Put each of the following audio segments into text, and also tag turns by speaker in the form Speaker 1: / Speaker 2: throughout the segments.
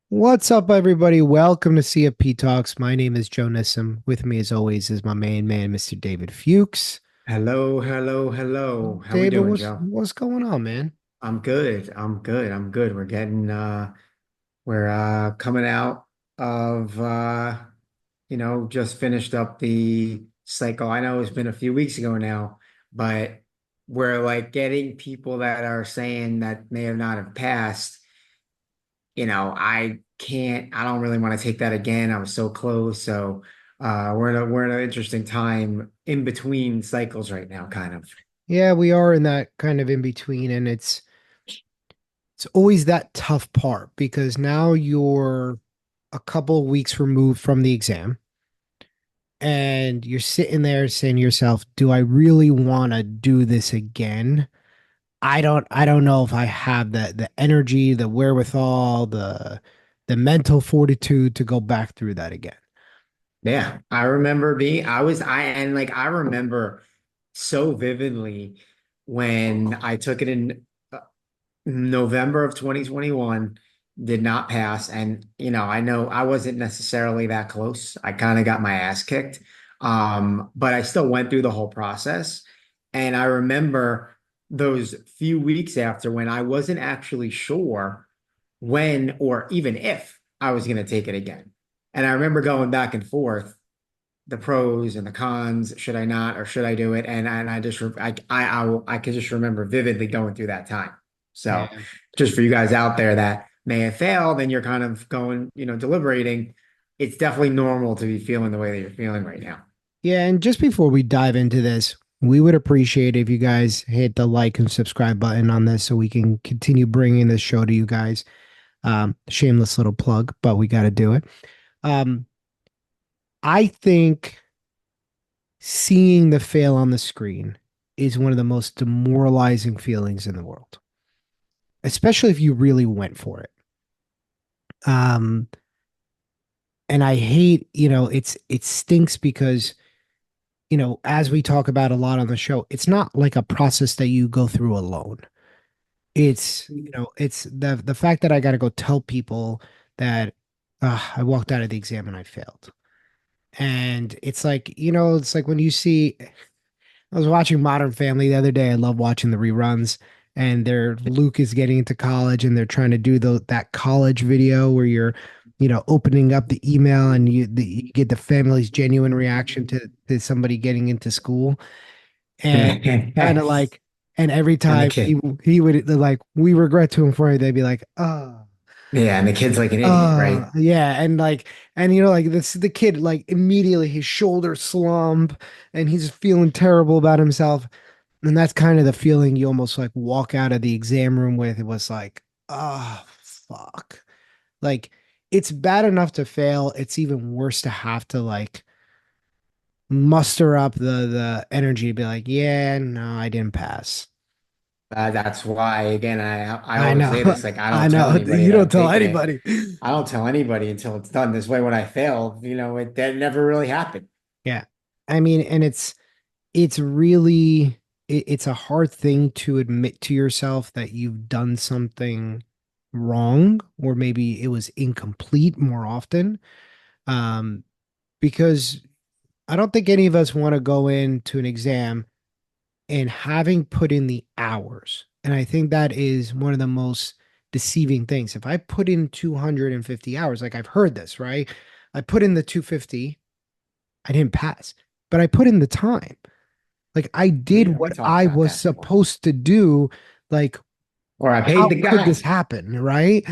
Speaker 1: What's up, everybody? Welcome to CFP Talks. My name is Joe Nissim. With me, as always, is my main man, Mr. David Fuchs.
Speaker 2: Hello, hello, hello. How we
Speaker 1: David,
Speaker 2: doing,
Speaker 1: what's
Speaker 2: Joe?
Speaker 1: what's going on, man?
Speaker 2: I'm good. I'm good. I'm good. We're coming out of just finished up the cycle. I know it's been a few weeks ago now, but we're like getting people that are saying that may have not have passed. I don't really want to take that again. I was so close. So we're in an interesting time in between cycles right now, kind of.
Speaker 1: Yeah, we are in that kind of in between, and it's always that tough part because now you're a couple of weeks removed from the exam, and you're sitting there saying to yourself, "Do I really want to do this again?" I don't know if I have the energy, the wherewithal, the mental fortitude to go back through that again.
Speaker 2: Yeah, I remember being, I was, I, and like, I remember so vividly when I took it in November of 2021, did not pass. And, I know I wasn't necessarily that close. I kind of got my ass kicked. But I still went through the whole process. And I remember those few weeks after when I wasn't actually sure when or even if I was going to take it again. And I remember going back and forth the pros and the cons. Should I not or should I do it? And I just I could just remember vividly going through that time. So
Speaker 1: Yeah.
Speaker 2: just for you guys out there that may have failed and you're kind of going, deliberating, it's definitely normal to be feeling the way that you're feeling right now.
Speaker 1: Yeah, and just before we dive into this, we would appreciate if you guys hit the like and subscribe button on this so we can continue bringing this show to you guys. Shameless little plug, but we got to do it. Um, I think seeing the fail on the screen is one of the most demoralizing feelings in the world, especially if you really went for it. Um, and I hate, it stinks because, as we talk about a lot on the show, it's not like a process that you go through alone. It's the fact that I got to go tell people that I walked out of the exam and I failed. And it's like when you see I was watching Modern Family the other day. I love watching the reruns. And Luke is getting into college, and they're trying to do that college video where you're, opening up the email and you get the family's genuine reaction to somebody getting into school, and kind of
Speaker 2: And
Speaker 1: like, and every
Speaker 2: the
Speaker 1: time
Speaker 2: kid,
Speaker 1: he would like, we regret to inform you, they'd be like, oh.
Speaker 2: yeah, and the kid's like an idiot, right?
Speaker 1: Yeah, and like, and like this, the kid like immediately his shoulders slump, and he's feeling terrible about himself. And that's kind of the feeling you almost like walk out of the exam room with. It was like, oh, fuck. Like, it's bad enough to fail. It's even worse to have to like muster up the energy to be like, yeah, no, I didn't pass.
Speaker 2: That's why, again, I
Speaker 1: I
Speaker 2: always
Speaker 1: know.
Speaker 2: say this, like, I
Speaker 1: I
Speaker 2: don't tell
Speaker 1: know.
Speaker 2: anybody
Speaker 1: You
Speaker 2: that
Speaker 1: don't
Speaker 2: I'm
Speaker 1: tell
Speaker 2: taking it.
Speaker 1: anybody.
Speaker 2: I don't tell anybody until it's done. This way, when I fail, that never really happened.
Speaker 1: Yeah. I mean, and it's really it's a hard thing to admit to yourself that you've done something wrong, or maybe it was incomplete more often. Um, because I don't think any of us want to go into an exam and having put in the hours. And I think that is one of the most deceiving things. If I put in 250 hours, like I've heard this, right? I put in the 250, I didn't pass, but I put in the time. Like I did
Speaker 2: We
Speaker 1: what
Speaker 2: talked
Speaker 1: I
Speaker 2: about
Speaker 1: was
Speaker 2: that before.
Speaker 1: supposed to do. Like,
Speaker 2: Or I
Speaker 1: how
Speaker 2: paid the
Speaker 1: could this
Speaker 2: guy.
Speaker 1: happen, right?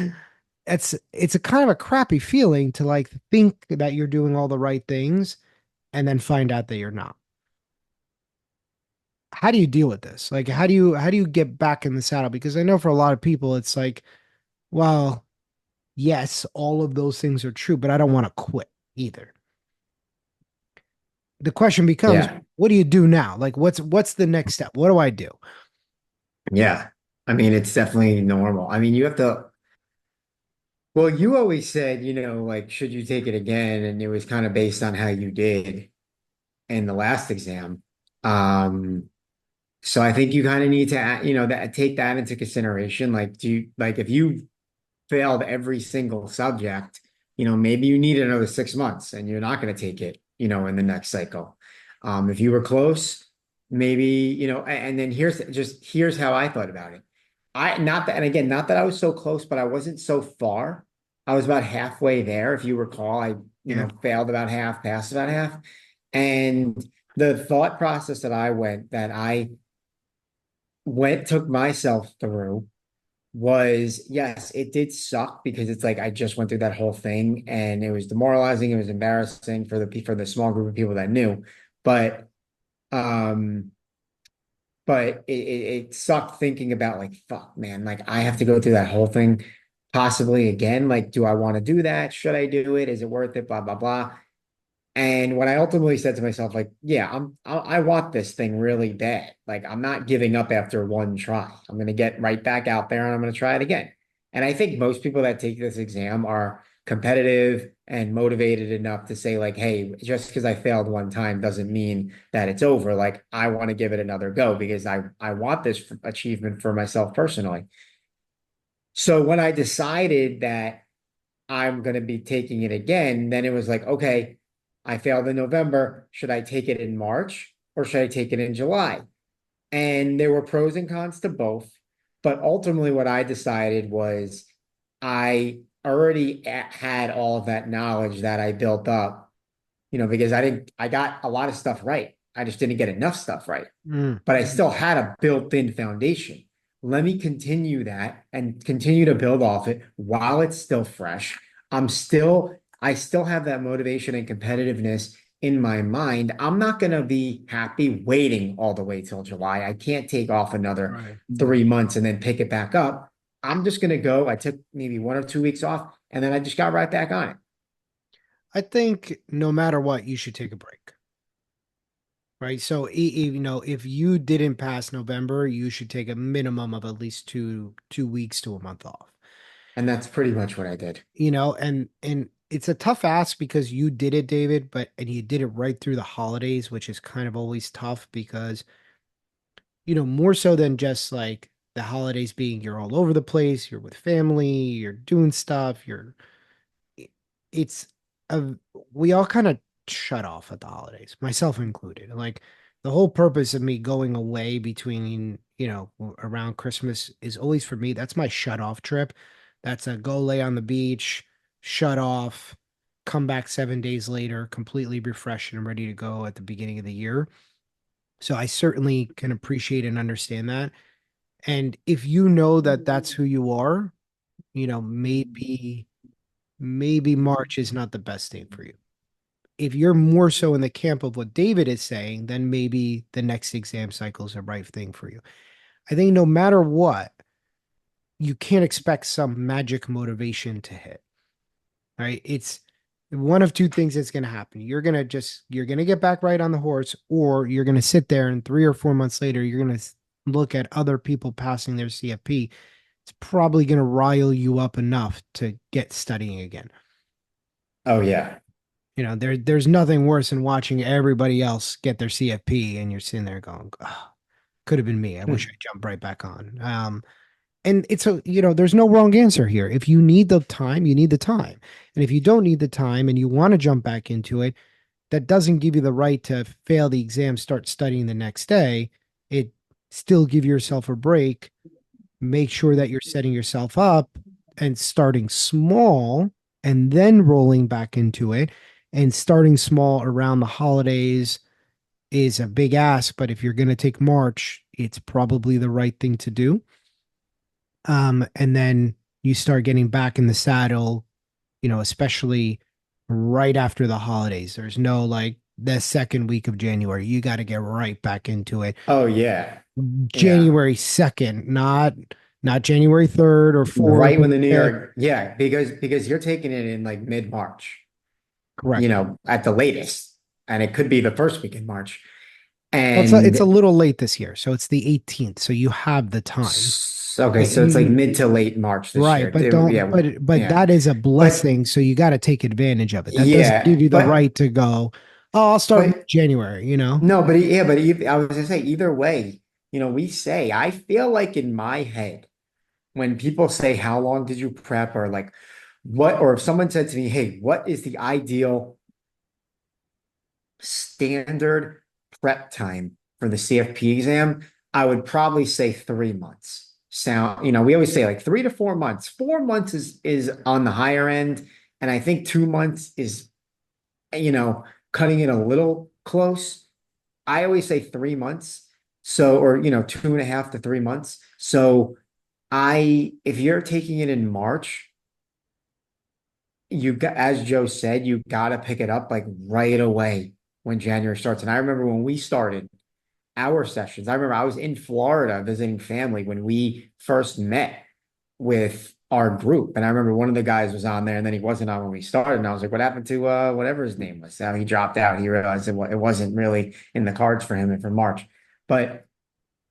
Speaker 1: It's a kind of a crappy feeling to like think that you're doing all the right things and then find out that you're not. How do you deal with this? Like how do you get back in the saddle? Because I know for a lot of people it's like, well, yes, all of those things are true, but I don't want to quit either. The question becomes,
Speaker 2: Yeah.
Speaker 1: what do you do now? Like what's the next step? What do I do?
Speaker 2: Yeah. I mean, it's definitely normal. I mean, you have to, well, you always said, like, should you take it again? And it was kind of based on how you did in the last exam. Um, so I think you kind of need to, that take that into consideration. Like, if you failed every single subject, maybe you need another 6 months and you're not going to take it, in the next cycle. If you were close, maybe, and then here's how I thought about it. Not that, and again, not that I was so close, but I wasn't so far. I was about halfway there. If you recall, I,
Speaker 1: Yeah.
Speaker 2: failed about half, passed about half. And the thought process that I took myself through was, yes, it did suck because it's like I just went through that whole thing and it was demoralizing, it was embarrassing for the small group of people that knew. But um it sucked thinking about like, fuck, man, like I have to go through that whole thing possibly again. Like, do I want to do that? Should I do it? Is it worth it? Blah, blah, blah. And when I ultimately said to myself, like, yeah, I want this thing really bad. Like, I'm not giving up after one try. I'm going to get right back out there and I'm going to try it again. And I think most people that take this exam are competitive and motivated enough to say, like, hey, just because I failed one time doesn't mean that it's over. Like, I want to give it another go because I want this achievement for myself personally. So when I decided that I'm going to be taking it again, then it was like, okay, I failed in November. Should I take it in March or should I take it in July? And there were pros and cons to both. But ultimately, what I decided was I already had all of that knowledge that I built up, because I got a lot of stuff right. I just didn't get enough stuff right,
Speaker 1: Mm.
Speaker 2: but I still had a built-in foundation. Let me continue that and continue to build off it while it's still fresh. I still have that motivation and competitiveness in my mind. I'm not going to be happy waiting all the way till July. I can't take off another
Speaker 1: Right.
Speaker 2: 3 months and then pick it back up. I'm just going to go. I took maybe 1 or 2 weeks off and then I just got right back on it.
Speaker 1: I think no matter what, you should take a break. Right. So, if you didn't pass November, you should take a minimum of at least two weeks to a month off.
Speaker 2: And that's pretty much what I did.
Speaker 1: And it's a tough ask because you did it, David, and you did it right through the holidays, which is kind of always tough because, more so than just like the holidays being you're all over the place, you're with family, you're doing stuff, it's a we all kind of shut off at the holidays, myself included. Like the whole purpose of me going away between, around Christmas is always for me. That's my shut off trip. That's a go lay on the beach, shut off, come back 7 days later, completely refreshed and ready to go at the beginning of the year. So I certainly can appreciate and understand that. And if you know that that's who you are, maybe March is not the best thing for you. If you're more so in the camp of what David is saying, then maybe the next exam cycle is the right thing for you. I think no matter what, you can't expect some magic motivation to hit, right? It's one of two things that's going to happen. You're going to get back right on the horse, or you're going to sit there and 3 or 4 months later, you're going to look at other people passing their CFP. It's probably going to rile you up enough to get studying again.
Speaker 2: Oh, yeah.
Speaker 1: There's nothing worse than watching everybody else get their CFP and you're sitting there going, oh, could have been me. I wish I jumped right back on. And there's no wrong answer here. If you need the time, you need the time. And if you don't need the time and you want to jump back into it, that doesn't give you the right to fail the exam, start studying the next day. It still give yourself a break. Make sure that you're setting yourself up and starting small and then rolling back into it. And starting small around the holidays is a big ask, but if you're going to take March, it's probably the right thing to do. And then you start getting back in the saddle, especially right after the holidays. There's no like the second week of January. You got to get right back into it.
Speaker 2: Oh, yeah. Yeah.
Speaker 1: January 2nd, not January 3rd or 4th
Speaker 2: Right
Speaker 1: or
Speaker 2: when the New
Speaker 1: 5th.
Speaker 2: York, yeah, because you're taking it in like mid-March,
Speaker 1: Correct.
Speaker 2: at the latest. And it could be the first week in March.
Speaker 1: Well, it's a
Speaker 2: And
Speaker 1: little late this year, so it's the 18th, so you have the time.
Speaker 2: okay,
Speaker 1: But
Speaker 2: so it's like
Speaker 1: you
Speaker 2: mid to late March this
Speaker 1: right,
Speaker 2: year.
Speaker 1: but don't
Speaker 2: Yeah,
Speaker 1: but
Speaker 2: yeah.
Speaker 1: that is a
Speaker 2: But
Speaker 1: blessing, so you got to take advantage of it. That doesn't give
Speaker 2: yeah,
Speaker 1: you the right to go, oh, I'll start
Speaker 2: but
Speaker 1: January, you know?
Speaker 2: no, but yeah, I was gonna say either way, we say I feel like in my head. when people say, how long did you prep? Or like, what, or if someone said to me, hey, what is the ideal standard prep time for the CFP exam? I would probably say 3 months. Sound, we always say like 3 to 4 months. 4 months is on the higher end. And I think 2 months is, you know, cutting it a little close. I always say 3 months. So, or, 2.5 to 3 months. So if you're taking it in March, as Joe said, you got to pick it up like right away when January starts. And I remember when we started our sessions, I remember I was in Florida visiting family when we first met with our group. And I remember one of the guys was on there and then he wasn't on when we started. And I was like, what happened to whatever his name was? He dropped out. He realized it wasn't really in the cards for him and for March. But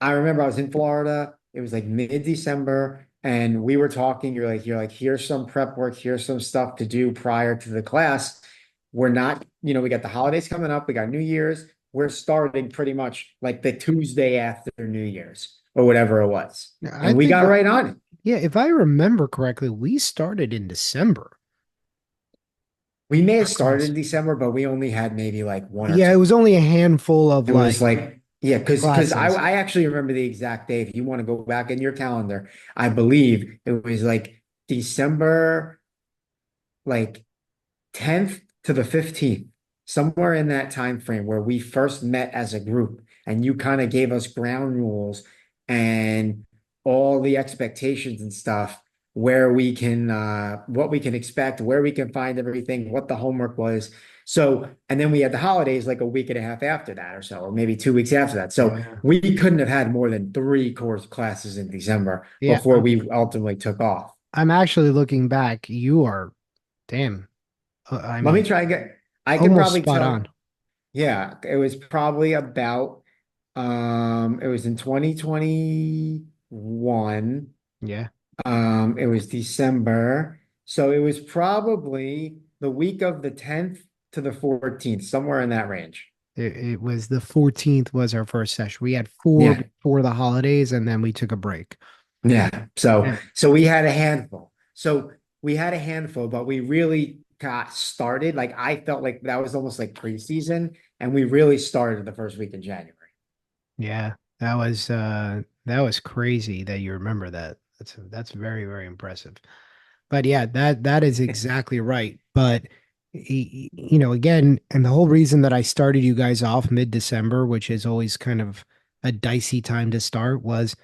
Speaker 2: I remember I was in Florida. It was like mid-December, and we were talking. You're like, here's some prep work, here's some stuff to do prior to the class. We're not, we got the holidays coming up, we got New Year's. We're starting pretty much like the Tuesday after New Year's or whatever it was.
Speaker 1: I
Speaker 2: And we
Speaker 1: think,
Speaker 2: got right on it.
Speaker 1: yeah, if I remember correctly, we started in December.
Speaker 2: We may have
Speaker 1: Our
Speaker 2: started
Speaker 1: class.
Speaker 2: in December, but we only had maybe like one or
Speaker 1: Yeah, it
Speaker 2: two.
Speaker 1: was only a handful of
Speaker 2: It was
Speaker 1: like
Speaker 2: like, yeah, because I,
Speaker 1: classes.
Speaker 2: I actually remember the exact day. If you want to go back in your calendar, I believe it was like December like 10th to the 15th, somewhere in that time frame where we first met as a group and you kind of gave us ground rules and all the expectations and stuff where we can what we can expect, where we can find everything, what the homework was. So, and then we had the holidays like a week and a half after that or so, or maybe 2 weeks after that. So
Speaker 1: Yeah.
Speaker 2: we couldn't have had more than three course classes in December
Speaker 1: Yeah,
Speaker 2: before we ultimately took off.
Speaker 1: I'm actually looking back. You are, damn. I
Speaker 2: Let me
Speaker 1: mean,
Speaker 2: try again. I could
Speaker 1: almost
Speaker 2: probably
Speaker 1: spot
Speaker 2: tell.
Speaker 1: on.
Speaker 2: Yeah, it was probably about it was in 2021.
Speaker 1: Yeah.
Speaker 2: It was December. So it was probably the week of the 10th to the 14th, somewhere in that range.
Speaker 1: It was the 14th was our first session. We had four
Speaker 2: Yeah.
Speaker 1: before the holidays and then we took a break.
Speaker 2: Yeah. So
Speaker 1: Yeah.
Speaker 2: so we had a handful. So we had a handful, but we really got started. Like I felt like that was almost like preseason, and we really started the first week in January.
Speaker 1: Yeah. That was crazy that you remember that. That's very, very impressive. But yeah, that is exactly right. But again, and the whole reason that I started you guys off mid-December, which is always kind of a dicey time to start, was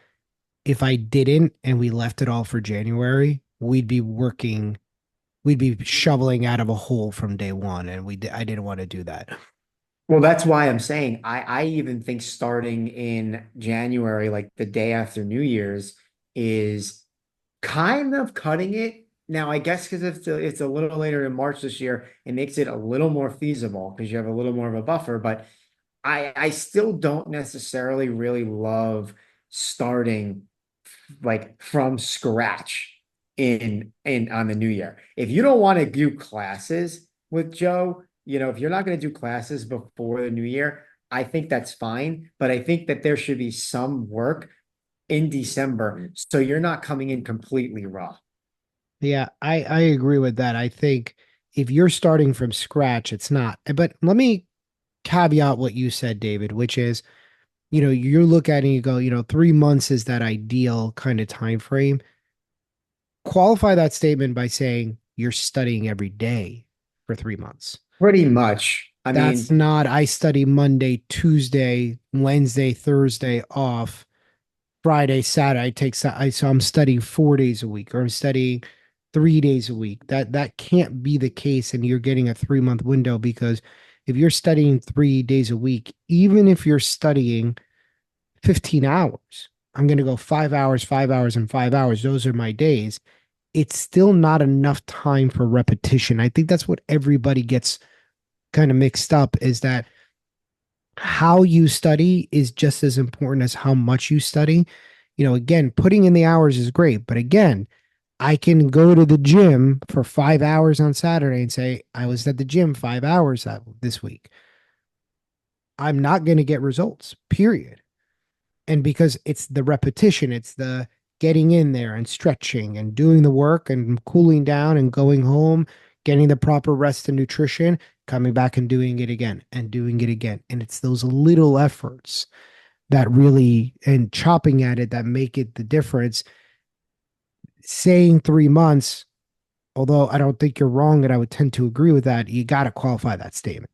Speaker 1: if I didn't and we left it all for January, we'd be shoveling out of a hole from day one, and I didn't want to do that.
Speaker 2: Well, that's why I'm saying I even think starting in January, like the day after New Year's, is kind of cutting it. Now, I guess because it's a little later in March this year, it makes it a little more feasible because you have a little more of a buffer. But I still don't necessarily really love starting like from scratch in on the new year. If you don't want to do classes with Joe, if you're not going to do classes before the new year, I think that's fine. But I think that there should be some work in December so you're not coming in completely raw.
Speaker 1: Yeah, I agree with that. I think if you're starting from scratch, it's not. But let me caveat what you said, David, which is, you look at it and you go, 3 months is that ideal kind of time frame. Qualify that statement by saying you're studying every day for 3 months.
Speaker 2: Pretty much. I
Speaker 1: That's
Speaker 2: mean,
Speaker 1: not, I study Monday, Tuesday, Wednesday, Thursday off, Friday, Saturday. So I'm studying 4 days a week, or I'm studying 3 days a week. That can't be the case, and you're getting a 3 month window, because if you're studying 3 days a week, even if you're studying 15 hours, I'm going to go 5 hours, 5 hours, and 5 hours. Those are my days. It's still not enough time for repetition. I think that's what everybody gets kind of mixed up, is that how you study is just as important as how much you study. Again, putting in the hours is great, but again, I can go to the gym for 5 hours on Saturday and say, I was at the gym 5 hours this week. I'm not going to get results, period. And because it's the repetition, it's the getting in there and stretching and doing the work and cooling down and going home, getting the proper rest and nutrition, coming back and doing it again and doing it again. And it's those little efforts that really, and chopping at it, that make it the difference. Saying 3 months, although I don't think you're wrong, and I would tend to agree with that, you got to qualify that statement.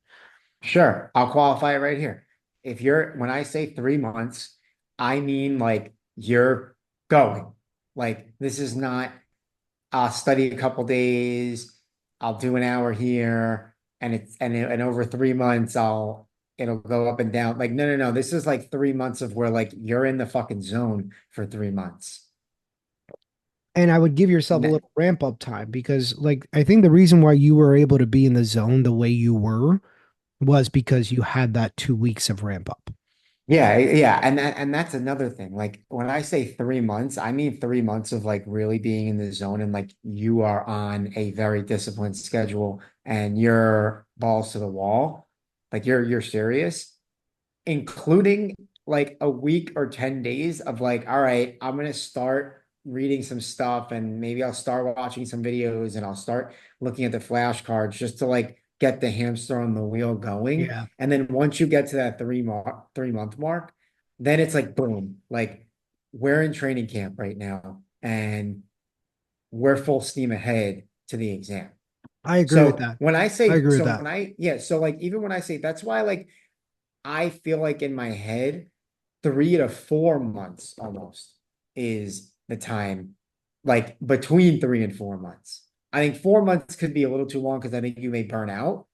Speaker 2: Sure, I'll qualify it right here. If you're, when I say 3 months, I mean like you're going. Like this is not, I'll study a couple days, I'll do an hour here, and over 3 months it'll go up and down. Like no, no, no. This is like 3 months of where like you're in the fucking zone for 3 months.
Speaker 1: And I would give yourself a little ramp up time because, like, I think the reason why you were able to be in the zone the way you were was because you had that 2 weeks of ramp up.
Speaker 2: Yeah, yeah, and that's another thing. Like when I say 3 months, I mean 3 months of like really being in the zone and like you are on a very disciplined schedule and you're balls to the wall. Like you're serious, including like a week or 10 days of like, all right, I'm gonna start reading some stuff and maybe I'll start watching some videos and I'll start looking at the flashcards just to like get the hamster on the wheel going.
Speaker 1: Yeah,
Speaker 2: And then once you get to that 3 month mark, then it's like boom, like we're in training camp right now and we're full steam ahead to the exam.
Speaker 1: I agree with
Speaker 2: So
Speaker 1: that.
Speaker 2: when I
Speaker 1: I
Speaker 2: say,
Speaker 1: agree with
Speaker 2: so
Speaker 1: that.
Speaker 2: when I, yeah, so like even when I say that's why like I feel like in my head, 3 to 4 months almost is the time, like between 3 and 4 months. I think 4 months could be a little too long because I think you may burn out.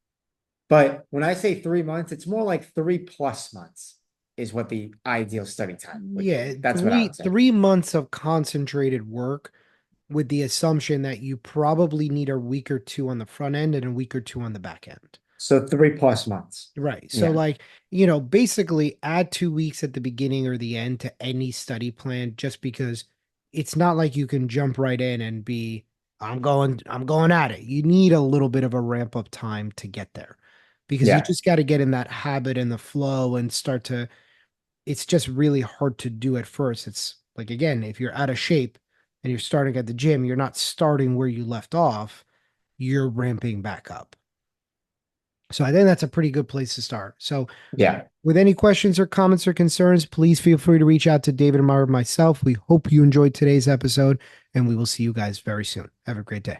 Speaker 2: But when I say 3 months, it's more like 3 plus months is what the ideal study time would
Speaker 1: Yeah,
Speaker 2: be. That's what I
Speaker 1: three
Speaker 2: would say.
Speaker 1: 3 months of concentrated work with the assumption that you probably need a week or two on the front end and a week or two on the back end.
Speaker 2: So 3 plus months.
Speaker 1: Right. So,
Speaker 2: Yeah.
Speaker 1: like, basically add 2 weeks at the beginning or the end to any study plan just because it's not like you can jump right in and be, I'm going at it. You need a little bit of a ramp up time to get there because you
Speaker 2: Yeah.
Speaker 1: just got to get in that habit and the flow and start to, it's just really hard to do at first. It's like, again, if you're out of shape and you're starting at the gym, you're not starting where you left off, you're ramping back up. So I think that's a pretty good place to start. So,
Speaker 2: Yeah.
Speaker 1: with any questions or comments or concerns, please feel free to reach out to David and myself. We hope you enjoyed today's episode, and we will see you guys very soon. Have a great day.